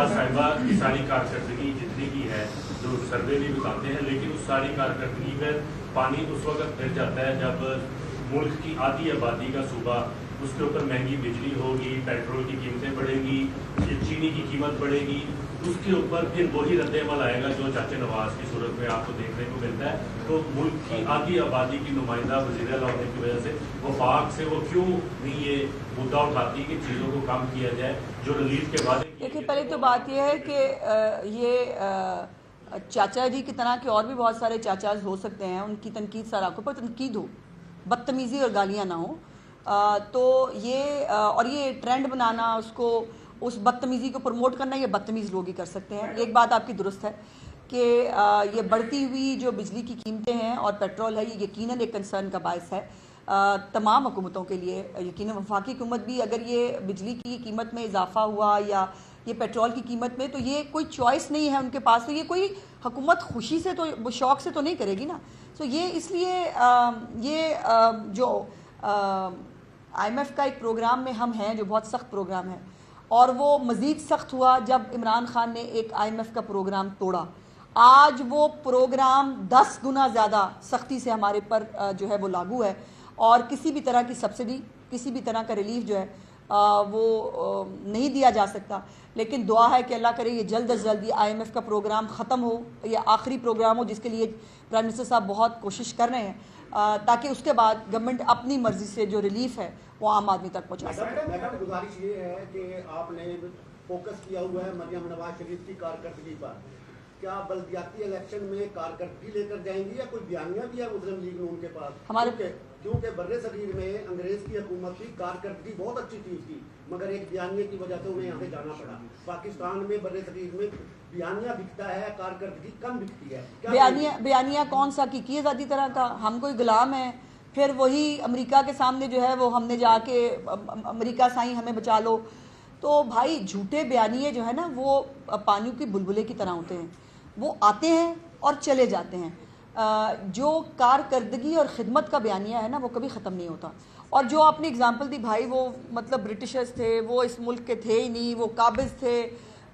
नवाज साहिबा की सारी कारकर्दगी जितनी की है, जो सर्वे भी बताते हैं, लेकिन उस सारी कारकर्दगी पर पानी उस वक्त फिर जाता है जब मुल्क की आधी आबादी का सूबा, उसके ऊपर महंगी बिजली होगी, पेट्रोल की कीमतें बढ़ेगी, चीनी की कीमत बढ़ेगी, उसके ऊपर फिर वही रद्द-ए-अमल आएगा जो चाचा नवाज की सूरत में आपको देखने को मिलता है। तो मुल्क की आधी आबादी की नुमाइंदा वज़ीर आला होने की वजह से वफाक से वो क्यों नहीं ये मुद्दा उठाती कि चीज़ों को कम किया जाए, जो रिलीफ के बाद। देखिए, पहले तो बात यह है कि ये चाचा जी की तरह के और भी बहुत सारे चाचाज हो सकते हैं, उनकी तनकीद सराखों पर तनकीद हो, बदतमीज़ी और गालियाँ ना हो। तो ये और ये ट्रेंड बनाना, उसको उस बदतमीज़ी को प्रमोट करना, ये बदतमीज़ लोग ही कर सकते हैं। एक बात आपकी दुरुस्त है कि ये बढ़ती हुई जो बिजली की कीमतें हैं और पेट्रोल है, ये यकीनन एक कंसर्न का बायस है तमाम हुकूमतों के लिए। यकीनन वफाकी हुकूमत भी अगर ये बिजली की कीमत में इजाफा हुआ या ये पेट्रोल की कीमत में, तो ये कोई चॉइस नहीं है उनके पास, तो ये कोई हुकूमत खुशी से तो शौक़ से तो नहीं करेगी ना। तो ये इसलिए जो IMF का एक प्रोग्राम में हम हैं जो बहुत सख्त प्रोग्राम है, और वो मज़ीद सख्त हुआ जब इमरान खान ने एक IMF का प्रोग्राम तोड़ा। आज वो प्रोग्राम 10 गुना ज़्यादा सख्ती से हमारे पर जो है वो लागू है, और किसी भी तरह की सब्सिडी, किसी भी तरह का रिलीफ जो है वो नहीं दिया जा सकता। लेकिन दुआ है कि अल्लाह करे ये जल्द अज जल्द IMF का प्रोग्राम ख़त्म हो, या आखिरी प्रोग्राम हो, जिसके लिए प्राइम मिनिस्टर साहब बहुत कोशिश कर रहे हैं, ताकि उसके बाद गवर्नमेंट अपनी मर्जी से जो रिलीफ है वो आम आदमी तक पहुँचा सके। मैडम, गुजारिश ये है कि आपने फोकस किया हुआ है मरियम नवाज शरीफ की कारकर्दगी पर, क्या बल्दियाती इलेक्शन में कारकर्दगी लेकर जाएंगी या कोई बयानिया भी है मुस्लिम लीग नून के पास? क्योंकि बर्रे सगीर में अंग्रेज की हुकूमत की कारकर्दगी बहुत अच्छी थी उसकी, मगर एक बयानिया की वजह से उन्हें यहाँ से जाना पड़ा। पाकिस्तान में बर्रे सगीर में बयानिया बिकता है, कारकर्दगी कम बिकती है। बयानिया कौन सा की आज़ादी तरह का? हम कोई गुलाम है? फिर वही अमेरिका के सामने जो है वो हमने जाके अमेरिका साईं हमें बचा लो। तो भाई झूठे बयानिए जो है ना, वो पानी की बुलबुले की तरह होते हैं, वो आते हैं और चले जाते हैं। जो कारकर्दगी और ख़िदमत का बयानिया है ना, वो कभी ख़त्म नहीं होता। और जो आपने एग्जांपल दी भाई, वो मतलब ब्रिटिशर्स थे, वो इस मुल्क के थे ही नहीं, वो काबिज़ थे।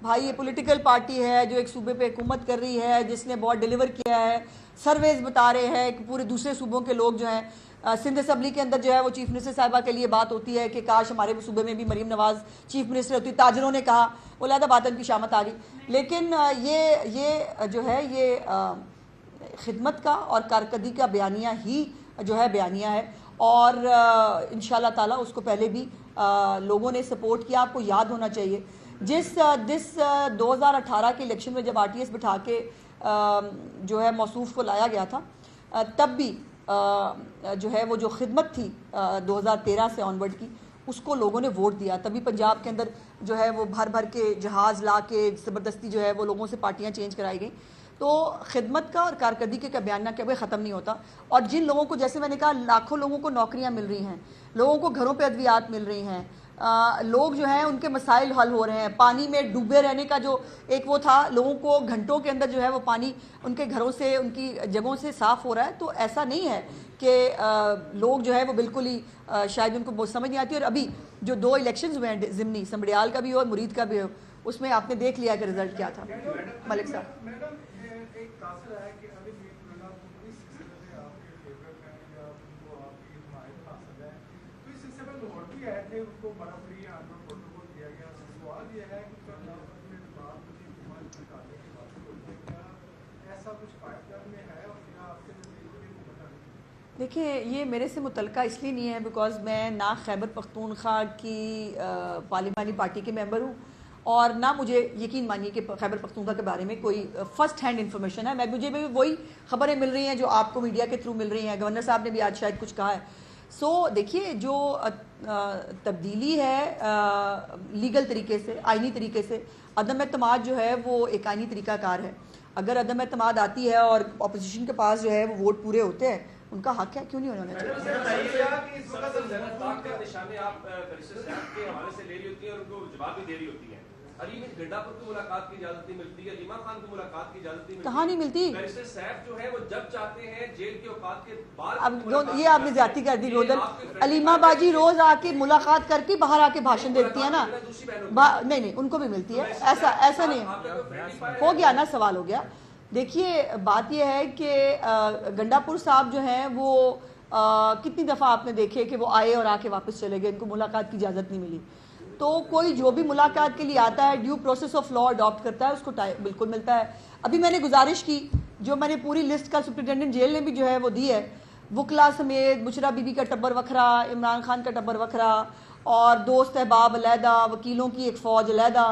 भाई ये पॉलिटिकल पार्टी है जो एक सूबे पे हुकूमत कर रही है, जिसने बहुत डिलीवर किया है। सर्वेज बता रहे हैं कि पूरे दूसरे सूबों के लोग जो हैं, सिंध असम्बली के अंदर जो है वो चीफ मिनिस्टर साहिबा के लिए बात होती है कि काश हमारे सूबे में भी मरीम नवाज़ चीफ मिनिस्टर होती। ताजरों ने कहा, वो लहदा बात उनकी शामत आ गई। लेकिन ये जो है ये खिदमत का और कारकर्दगी का बयानिया ही जो है बयानिया है, और इंशाअल्लाह ताला उसको पहले भी लोगों ने सपोर्ट किया। आपको याद होना चाहिए जिस 2018 के इलेक्शन में जब RTS बिठा के जो है मौसूफ को लाया गया था, तब भी जो है वो जो खिदमत थी 2013 से ऑनवर्ड की, उसको लोगों ने वोट दिया। तभी पंजाब के अंदर जो है वो भर भर के जहाज़ ला के ज़बरदस्ती जो है वो लोगों से पार्टियां चेंज कराई गई। तो खिदमत का और कारकर्दगी का बयान कभी ख़त्म नहीं होता। और जिन लोगों को, जैसे मैंने कहा, लाखों लोगों को नौकरियां मिल रही हैं, लोगों को घरों पे अद्वियात मिल रही हैं, लोग जो हैं उनके मसाइल हल हो रहे हैं। पानी में डूबे रहने का जो एक वो था, लोगों को घंटों के अंदर जो है वो पानी उनके घरों से, उनकी जगहों से साफ़ हो रहा है। तो ऐसा नहीं है कि लोग जो है वो बिल्कुल ही शायद उनको बहुत समझ नहीं आती। और अभी जो 2 इलेक्शंस हुए हैं ज़िमनी, समड़ियाल का भी हो और मुरीद का भी हो, उसमें आपने देख लिया कि रिजल्ट क्या था। मलिक साहब, देखिए ये मेरे से मुतल्लिका इसलिए नहीं है बिकॉज़ मैं ना खैबर पख्तूनख्वा की पार्लिमानी पार्टी के मेंबर हूँ, और ना मुझे यकीन मानिए कि खैबर पख्तूनख्वा के बारे में कोई फ़र्स्ट हैंड इन्फॉर्मेशन है। मुझे भी वही खबरें मिल रही हैं जो आपको मीडिया के थ्रू मिल रही हैं। गवर्नर साहब ने भी आज शायद कुछ कहा है। देखिए जो तब्दीली है लीगल तरीके से, आइनी तरीके से, अदम एतमाद जो है वो एक आइनी तरीक़ाकार है। अगर अदम एतमाद आती है और अपोजिशन के पास जो है वो वोट पूरे होते हैं, उनका हक है, क्यों नहीं होना चाहिए। अली में गंडापुर की मुलाकात की इजाजत नहीं मिलती है, अलीमा खान को मुलाकात की इजाजत नहीं मिलती, कहाँ नहीं मिलती? बैरिस्टर सैफ जो है वो जब चाहते हैं जेल के औकात के बाहर अब ये आपने ज्यादती कर दी रोदन। अलीमा बाजी रोज आके मुलाकात करके बाहर आके भाषण देती है ना, नहीं नहीं उनको भी मिलती है, ऐसा नहीं हो गया ना, सवाल हो गया। देखिए बात यह है कि गंडापुर साहब जो हैं वो कितनी दफ़ा आपने देखे कि वो आए और आके वापस चले गए, इनको मुलाकात की इजाज़त नहीं मिली। तो कोई जो भी मुलाकात के लिए आता है due process of law adopt करता है, उसको बिल्कुल मिलता है। अभी मैंने गुजारिश की, जो मैंने पूरी लिस्ट का सुप्रिटेंडेंट जेल ने भी जो है वो दी है, वकला समेत बुशरा बीबी का टब्बर वखरा, इमरान खान का टब्बर वखरा, और दोस्त अहबाब अलहदा, वकीलों की एक फ़ौज अलहदा,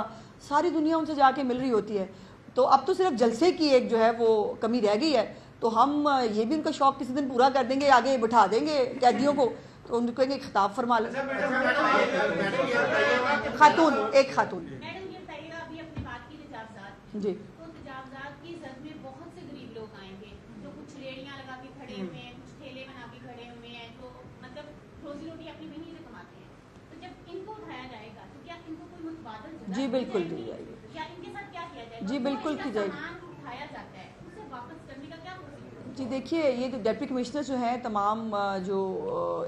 सारी दुनिया उनसे जाके मिल रही होती है। तो अब तो सिर्फ जलसे की एक जो है वो कमी रह गई है, तो हम ये भी उनका शौक किसी दिन पूरा कर देंगे, आगे बिठा देंगे कैदियों को, तो उनको कहेंगे खिताब फरमा लें। खातून, एक खातून जी, तो तजावजात की जद में बहुत से गरीब लोग आएंगे जो कुछ रेड़ियां लगा के खड़े हुए हैं, कुछ ठेले बना के खड़े हुए हैं, तो मतलब रोजी रोटी अपनी वहीं से कमाते हैं। तो जब इनको उठाया जाएगा तो क्या इनको कोई मुतबादल जी बिल्कुल दी जाएगी, क्या इनके साथ क्या किया जाएगा? जी बिल्कुल की जाएगी। उठाया जाता है उसे वापस करने का क्या प्रोसीजर? जी देखिए, ये जो डिप्टी कमिश्नर जो हैं तमाम जो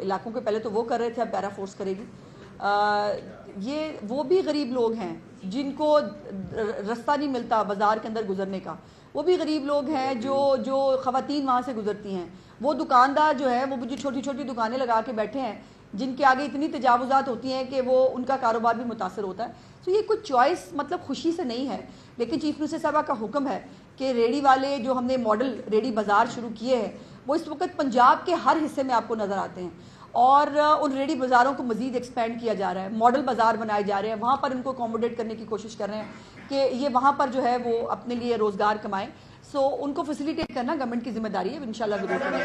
इलाकों के पहले तो वो कर रहे थे, अब पैरा फोर्स करेगी। ये वो भी गरीब लोग हैं जिनको रास्ता नहीं मिलता बाज़ार के अंदर गुजरने का, वो भी गरीब लोग हैं जो ख़वातीन वहाँ से गुजरती हैं, वो दुकानदार जो है वो जो छोटी छोटी दुकानें लगा के बैठे हैं, जिनके आगे इतनी तजावुज़ात होती हैं कि वो उनका कारोबार भी मुतासर होता है। तो ये कुछ चॉइस मतलब खुशी से नहीं है, लेकिन चीफ मिनिस्टर साहब का हुक्म है कि रेडी वाले जो हमने मॉडल रेडी बाज़ार शुरू किए हैं वो इस वक्त पंजाब के हर हिस्से में आपको नज़र आते हैं, और उन रेडी बाज़ारों को मज़ीद एक्सपेंड किया जा रहा है, मॉडल बाज़ार बनाए जा रहे हैं, वहाँ पर इनको अकोमोडेट करने की कोशिश कर रहे हैं कि ये वहाँ पर जो है वो अपने लिए रोज़गार कमाएं। सो उनको फैसिलिटेट करना गवर्नमेंट की जिम्मेदारी है, इंशाल्लाह ज़रूर करेंगे।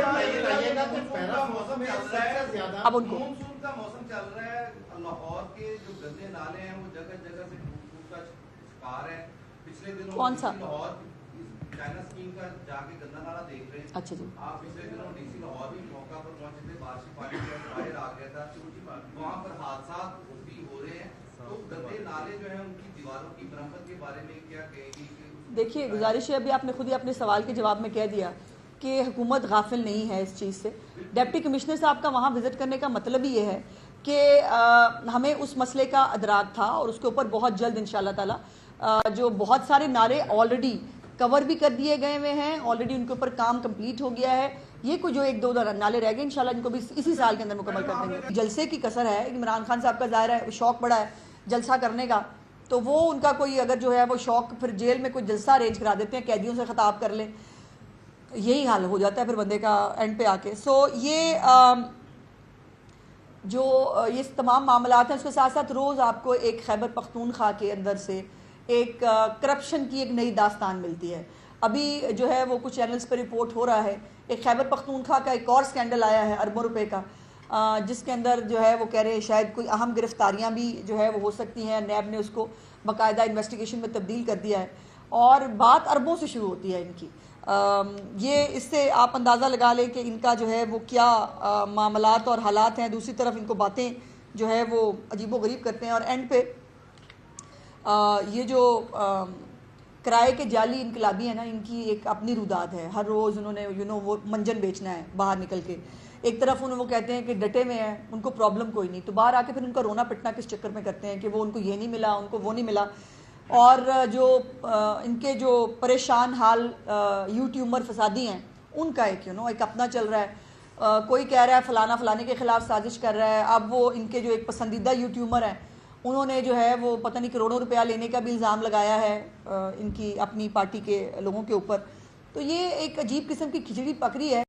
अब उनको मानसून का मौसम चल रहा है, लाहौर के जो गंदे नाले हैं वो जगह जगह से टूट का शिकार है। पिछले दिनों कौन सा? लाहौर चाइना स्कीम का जाके गंदा नाला देख रहे हैं। अच्छा जी, आप पिछले दिनों डीसी लाहौर भी मौका पर पहुंचे थे, बारिश पानी बाहर आ गया था, वहाँ पर हादसा भी हो रहे हैं। तो गंदे नाले जो है उनकी दीवारों की मरम्मत के बारे में क्या कहेगी? देखिए गुजारिश है, अभी आपने खुद ही अपने सवाल के जवाब में कह दिया कि हुकूमत गाफिल नहीं है इस चीज़ से। डिप्टी कमिश्नर साहब का वहाँ विज़िट करने का मतलब ही ये है कि हमें उस मसले का अदराक था और उसके ऊपर बहुत जल्द इंशाल्लाह ताला जो बहुत सारे नाले ऑलरेडी कवर भी कर दिए गए हुए हैं, ऑलरेडी उनके ऊपर काम कंप्लीट हो गया है। ये कुछ जो एक दो नाले रह गए इंशाल्लाह इनको भी इसी साल के अंदर मुकम्मल कर देंगे। जलसे की कसर है, इमरान खान साहब का ज़ाहिर है शौक बड़ा है जलसा करने का, तो वो उनका कोई अगर जो है वो शौक फिर जेल में कोई जलसा अरेंज करा देते हैं, कैदियों से खिताब कर लें, यही हाल हो जाता है फिर बंदे का एंड पे आके। सो ये जो ये तमाम मामलात हैं, उसके साथ साथ रोज़ आपको एक खैबर पख्तूनख्वा के अंदर से एक करप्शन की एक नई दास्तान मिलती है। अभी जो है वो कुछ चैनल्स पर रिपोर्ट हो रहा है, एक खैबर पख्तूनख्वा का एक और स्कैंडल आया है अरबों रुपए का, जिसके अंदर जो है वो कह रहे हैं शायद कोई अहम गिरफ्तारियां भी जो है वो हो सकती हैं। नैब ने उसको बाकायदा इन्वेस्टिगेशन में तब्दील कर दिया है और बात अरबों से शुरू होती है इनकी। ये इससे आप अंदाज़ा लगा लें कि इनका जो है वो क्या मामलात और हालात हैं। दूसरी तरफ इनको बातें जो है वो अजीबो गरीब करते हैं और एंड पे ये जो किराए के जाली इनकलाबी है ना, इनकी एक अपनी रुदाद है। हर रोज़ उन्होंने वो मंजन बेचना है बाहर निकल के। एक तरफ उन्हें वो कहते हैं कि डटे में हैं, उनको प्रॉब्लम कोई नहीं, तो बाहर आके फिर उनका रोना पिटना किस चक्कर में करते हैं कि वो उनको ये नहीं मिला, उनको वो नहीं मिला। और जो इनके जो परेशान हाल यूट्यूबर फसादी हैं उनका एक एक अपना चल रहा है। कोई कह रहा है फलाना फलाने के खिलाफ साजिश कर रहा है। अब वो इनके जो एक पसंदीदा यूट्यूबर हैं उन्होंने जो है वो पता नहीं करोड़ों रुपया लेने का भी इल्ज़ाम लगाया है इनकी अपनी पार्टी के लोगों के ऊपर। तो ये एक अजीब किस्म की खिचड़ी पकड़ी है।